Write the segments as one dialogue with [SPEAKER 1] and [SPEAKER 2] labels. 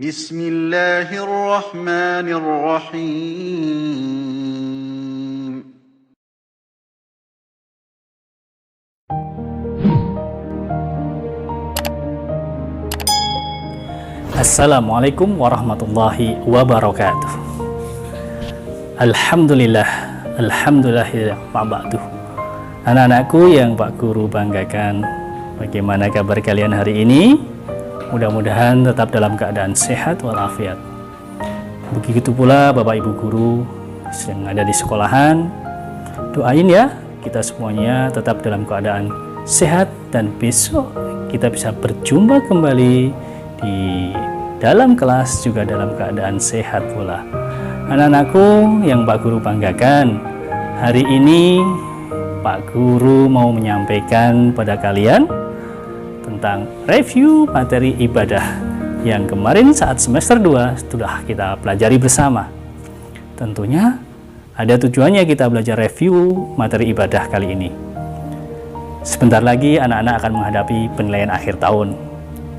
[SPEAKER 1] بسم الله الرحمن الرحيم
[SPEAKER 2] Assalamualaikum warahmatullahi wabarakatuh. Alhamdulillah ma'ba'duh. Anak-anakku yang Pak Guru banggakan, bagaimana kabar kalian hari ini? Mudah-mudahan tetap dalam keadaan sehat walafiat. Begitu pula Bapak Ibu Guru yang ada di sekolahan, doain ya kita semuanya tetap dalam keadaan sehat dan besok kita bisa berjumpa kembali di dalam kelas juga dalam keadaan sehat pula. Anak-anakku yang Pak Guru banggakan, hari ini Pak Guru mau menyampaikan pada kalian tentang review materi ibadah yang kemarin saat semester 2 sudah kita pelajari bersama. Tentunya ada tujuannya kita belajar review materi ibadah kali ini. Sebentar lagi anak-anak akan menghadapi penilaian akhir tahun.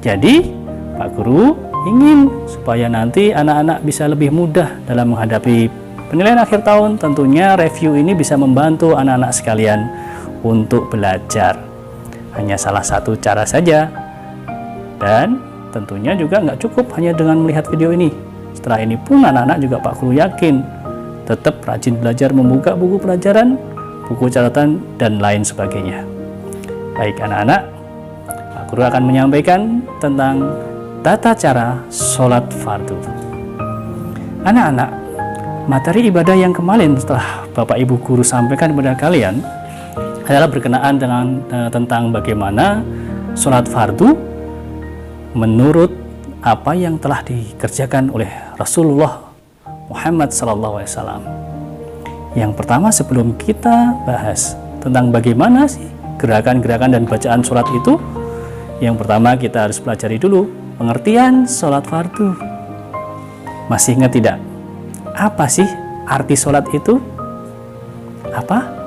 [SPEAKER 2] Jadi Pak Guru ingin supaya nanti anak-anak bisa lebih mudah dalam menghadapi penilaian akhir tahun. Tentunya review ini bisa membantu anak-anak sekalian untuk belajar. Hanya salah satu cara saja. Dan tentunya juga nggak cukup hanya dengan melihat video ini. Setelah ini pun anak-anak juga Pak Guru yakin tetap rajin belajar membuka buku pelajaran, buku catatan, dan lain sebagainya. Baik anak-anak, Pak Guru akan menyampaikan tentang tata cara sholat fardu. Anak-anak, materi ibadah yang kemarin setelah Bapak Ibu Guru sampaikan kepada kalian adalah berkenaan dengan tentang bagaimana sholat fardu menurut apa yang telah dikerjakan oleh Rasulullah Muhammad SAW. Yang pertama, sebelum kita bahas tentang bagaimana sih gerakan-gerakan dan bacaan sholat itu, yang pertama kita harus pelajari dulu pengertian sholat fardu. Masih ingat tidak? Apa sih arti sholat itu? Apa?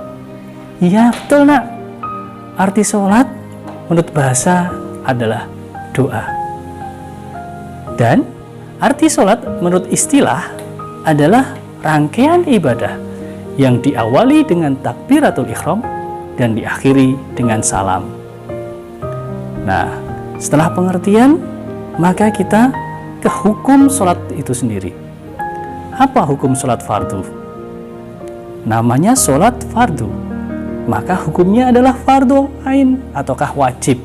[SPEAKER 2] Iya betul nak. Arti sholat menurut bahasa adalah doa. Dan arti sholat menurut istilah adalah rangkaian ibadah yang diawali dengan takbiratul ihram dan diakhiri dengan salam. Nah, setelah pengertian, maka kita ke hukum sholat itu sendiri. Apa hukum sholat fardu? Namanya sholat fardu, maka hukumnya adalah fardu ain ataukah wajib.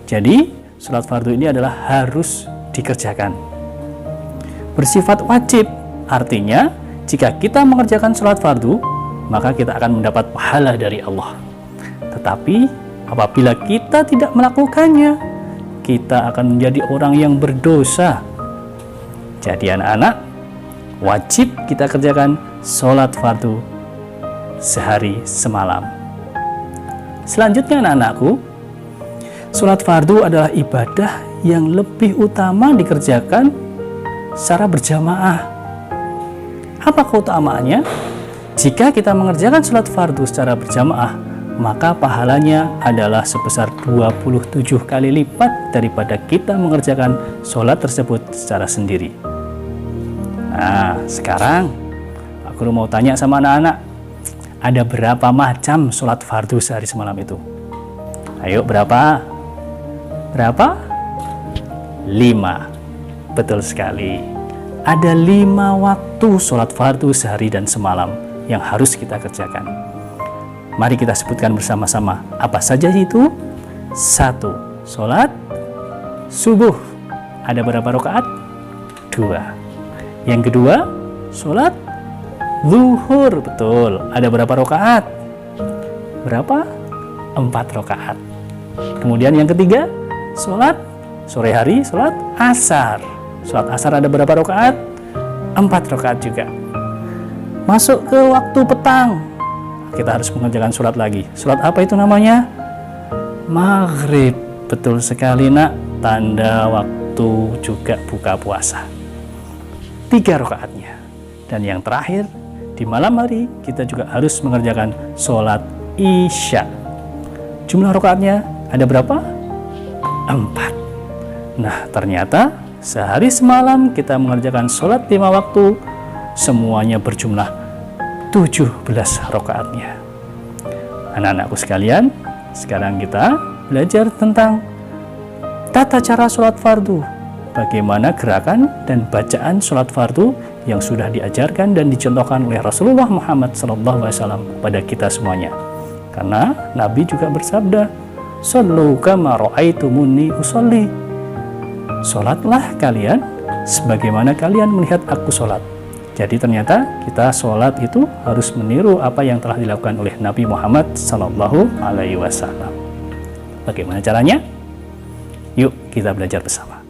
[SPEAKER 2] Jadi sholat fardu ini adalah harus dikerjakan. Bersifat wajib, artinya jika kita mengerjakan sholat fardu, maka kita akan mendapat pahala dari Allah. Tetapi apabila kita tidak melakukannya, kita akan menjadi orang yang berdosa. Jadi anak-anak, wajib kita kerjakan sholat fardu sehari semalam. Selanjutnya anak-anakku, sholat fardu adalah ibadah yang lebih utama dikerjakan secara berjamaah. Apa keutamaannya? Jika kita mengerjakan sholat fardu secara berjamaah, maka pahalanya adalah sebesar 27 kali lipat daripada kita mengerjakan sholat tersebut secara sendiri. Nah, sekarang Pak Guru mau tanya sama anak-anak, ada berapa macam sholat fardu sehari semalam itu? Ayo, berapa? Berapa? 5. Betul sekali. Ada 5 waktu sholat fardu sehari dan semalam yang harus kita kerjakan. Mari kita sebutkan bersama-sama. Apa saja itu? 1. Sholat subuh. Ada berapa rakaat? 2. Yang kedua, sholat zuhur. Betul. Ada berapa rakaat? Berapa? 4 rakaat. Kemudian yang ketiga, sholat sore hari, sholat asar. Sholat asar ada berapa rakaat? 4 rakaat juga. Masuk ke waktu petang, kita harus mengerjakan sholat lagi. Sholat apa itu namanya? Maghrib. Betul sekali nak. Tanda waktu juga buka puasa. 3 rakaatnya. Dan yang terakhir, di malam hari kita juga harus mengerjakan sholat isya. Jumlah rakaatnya ada berapa? 4. Nah, ternyata Sehari semalam kita mengerjakan sholat 5 waktu, semuanya berjumlah 17 rakaatnya. Anak-anakku sekalian, sekarang kita belajar tentang tata cara sholat fardu, bagaimana gerakan dan bacaan sholat fardu yang sudah diajarkan dan dicontohkan oleh Rasulullah Muhammad SAW kepada kita semuanya. Karena Nabi juga bersabda, "Shallu kama ra'aitumuni usolli." Sholatlah kalian sebagaimana kalian melihat aku sholat. Jadi ternyata kita sholat itu harus meniru apa yang telah dilakukan oleh Nabi Muhammad SAW. Bagaimana caranya? Yuk kita belajar bersama.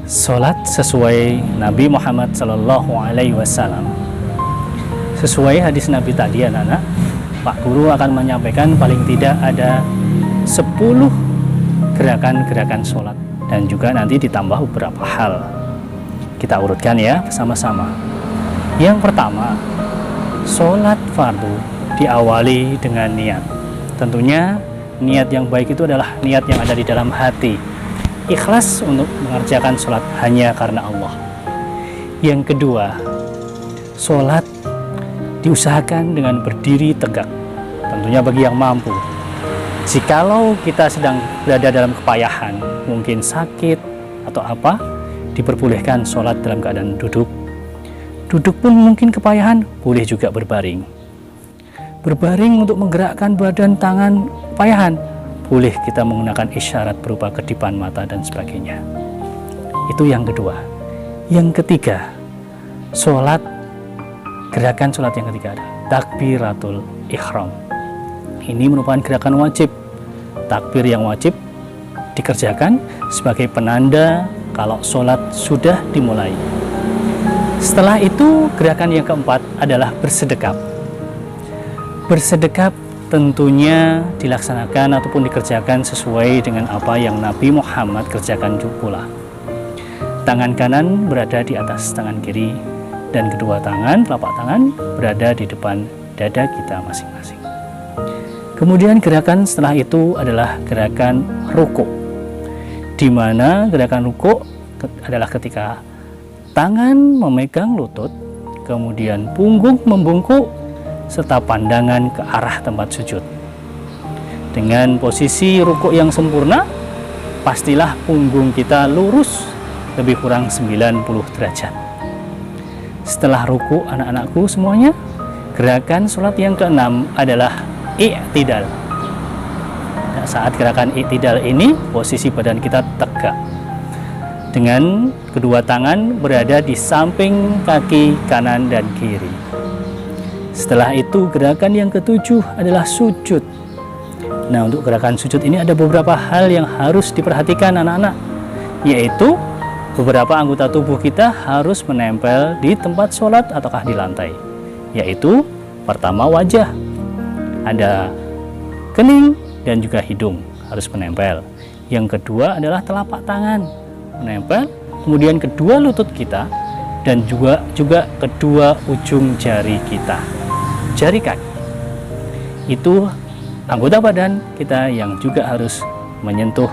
[SPEAKER 2] Sholat sesuai Nabi Muhammad SAW. Sesuai hadis Nabi tadi, anak-anak, Pak Guru akan menyampaikan paling tidak ada 10 gerakan-gerakan sholat dan juga nanti ditambah beberapa hal. Kita urutkan ya bersama-sama. Yang pertama, sholat fardu diawali dengan niat. Tentunya niat yang baik itu adalah niat yang ada di dalam hati, ikhlas untuk mengerjakan sholat hanya karena Allah. Yang kedua, sholat diusahakan dengan berdiri tegak, tentunya bagi yang mampu. Jikalau kita sedang berada dalam kepayahan, mungkin sakit atau apa, diperbolehkan sholat dalam keadaan duduk. Duduk pun mungkin kepayahan, boleh juga berbaring. Berbaring untuk menggerakkan badan, tangan, kepayahan, boleh kita menggunakan isyarat berupa kedipan mata dan sebagainya. Itu yang kedua. Yang ketiga, gerakan sholat yang ketiga adalah takbiratul ihram. Ini merupakan gerakan wajib. Takbir yang wajib dikerjakan sebagai penanda kalau sholat sudah dimulai. Setelah itu, gerakan yang keempat adalah bersedekap. Bersedekap tentunya dilaksanakan ataupun dikerjakan sesuai dengan apa yang Nabi Muhammad kerjakan pula. Tangan kanan berada di atas tangan kiri dan kedua tangan, telapak tangan berada di depan dada kita masing-masing. Kemudian gerakan setelah itu adalah gerakan rukuk, di mana gerakan rukuk adalah ketika tangan memegang lutut, kemudian punggung membungkuk, serta pandangan ke arah tempat sujud. Dengan posisi rukuk yang sempurna, pastilah punggung kita lurus lebih kurang 90 derajat. Setelah rukuk, anak-anakku semuanya, gerakan sholat yang keenam adalah i'tidal. Nah, saat gerakan i'tidal ini, posisi badan kita tegak dengan kedua tangan berada di samping kaki kanan dan kiri. Setelah itu, gerakan yang ketujuh adalah sujud. Nah, untuk gerakan sujud ini ada beberapa hal yang harus diperhatikan anak-anak, yaitu beberapa anggota tubuh kita harus menempel di tempat sholat ataukah di lantai. Yaitu pertama wajah, ada kening dan juga hidung harus menempel. Yang kedua adalah telapak tangan menempel, kemudian kedua lutut kita dan juga kedua ujung jari kita. Jari kaki itu anggota badan kita yang juga harus menyentuh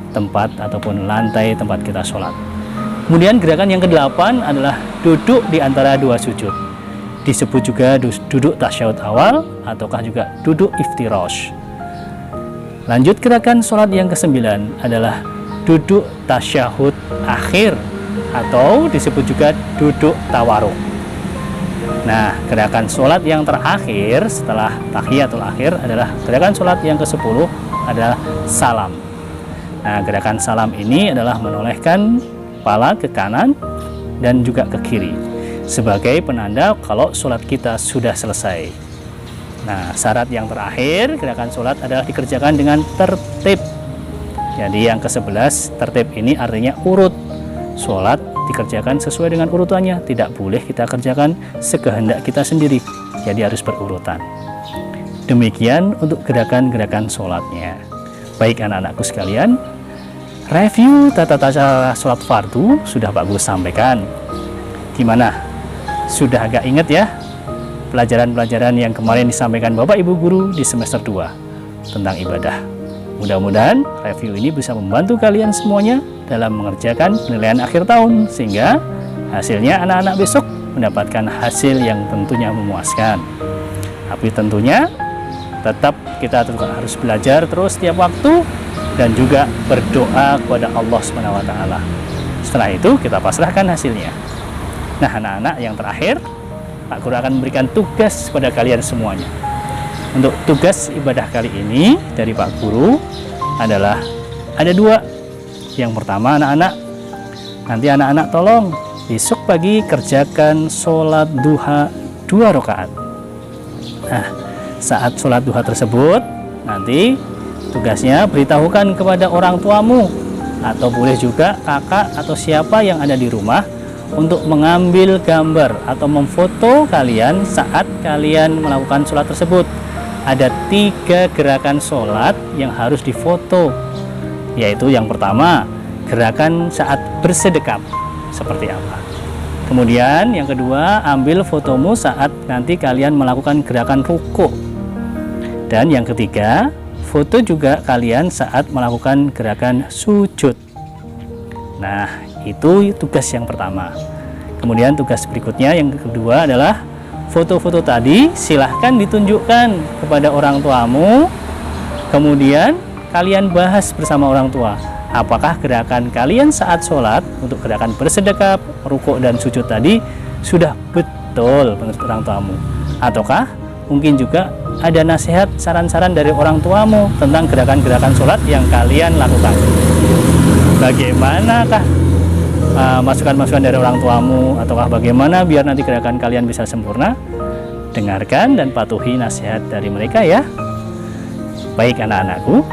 [SPEAKER 2] tempat ataupun lantai tempat kita sholat. Kemudian gerakan yang ke-8 adalah duduk di antara dua sujud. Disebut juga duduk tasyahud awal ataukah juga duduk iftirash. Lanjut, gerakan sholat yang ke-9 adalah duduk tasyahud akhir atau disebut juga duduk tawaruk. Nah, gerakan sholat yang terakhir setelah tahiyatul akhir adalah gerakan sholat yang ke-10 adalah salam. Nah, gerakan salam ini adalah menolehkan kepala ke kanan dan juga ke kiri sebagai penanda kalau sholat kita sudah selesai. Nah, syarat yang terakhir gerakan sholat adalah dikerjakan dengan tertib. Jadi yang ke-11, tertib ini artinya urut. Sholat dikerjakan sesuai dengan urutannya, tidak boleh kita kerjakan sekehendak kita sendiri, jadi harus berurutan. Demikian untuk gerakan-gerakan sholatnya. Baik anak-anakku sekalian, review tata cara sholat fardu sudah Pak Guru sampaikan. Gimana? Sudah agak ingat ya pelajaran-pelajaran yang kemarin disampaikan Bapak Ibu Guru di semester 2? tentang ibadah. Mudah-mudahan review ini bisa membantu kalian semuanya dalam mengerjakan penilaian akhir tahun, sehingga hasilnya anak-anak besok mendapatkan hasil yang tentunya memuaskan. Tapi tentunya tetap kita harus belajar terus setiap waktu dan juga berdoa kepada Allah SWT. Setelah itu kita pasrahkan hasilnya. Nah, anak-anak, yang terakhir Pak Guru akan memberikan tugas kepada kalian semuanya. Untuk tugas ibadah kali ini dari Pak Guru adalah ada 2. Yang pertama, anak-anak, nanti anak-anak tolong besok pagi kerjakan sholat duha 2 rakaat. Nah, saat sholat duha tersebut, nanti tugasnya beritahukan kepada orang tuamu, atau boleh juga kakak atau siapa yang ada di rumah, untuk mengambil gambar atau memfoto kalian saat kalian melakukan sholat tersebut. Ada 3 gerakan sholat yang harus difoto, yaitu yang pertama, gerakan saat bersedekap seperti apa. Kemudian yang kedua, ambil fotomu saat nanti kalian melakukan gerakan ruku. Dan yang ketiga, foto juga kalian saat melakukan gerakan sujud. Nah, itu tugas yang pertama. Kemudian tugas berikutnya yang kedua adalah foto-foto tadi silahkan ditunjukkan kepada orang tuamu. Kemudian kalian bahas bersama orang tua, apakah gerakan kalian saat sholat untuk gerakan bersedekap, rukuk dan sujud tadi sudah betul menurut orang tuamu, ataukah mungkin juga ada nasihat, saran-saran dari orang tuamu tentang gerakan-gerakan sholat yang kalian lakukan. Bagaimanakah masukan-masukan dari orang tuamu, ataukah bagaimana biar nanti gerakan kalian bisa sempurna? Dengarkan dan patuhi nasihat dari mereka ya. Baik anak-anakku,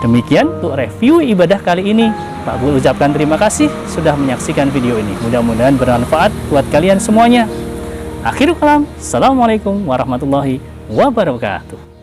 [SPEAKER 2] demikian untuk review ibadah kali ini. Pak Guru ucapkan terima kasih sudah menyaksikan video ini. Mudah-mudahan bermanfaat buat kalian semuanya. Akhirul kalam, assalamualaikum warahmatullahi wabarakatuh.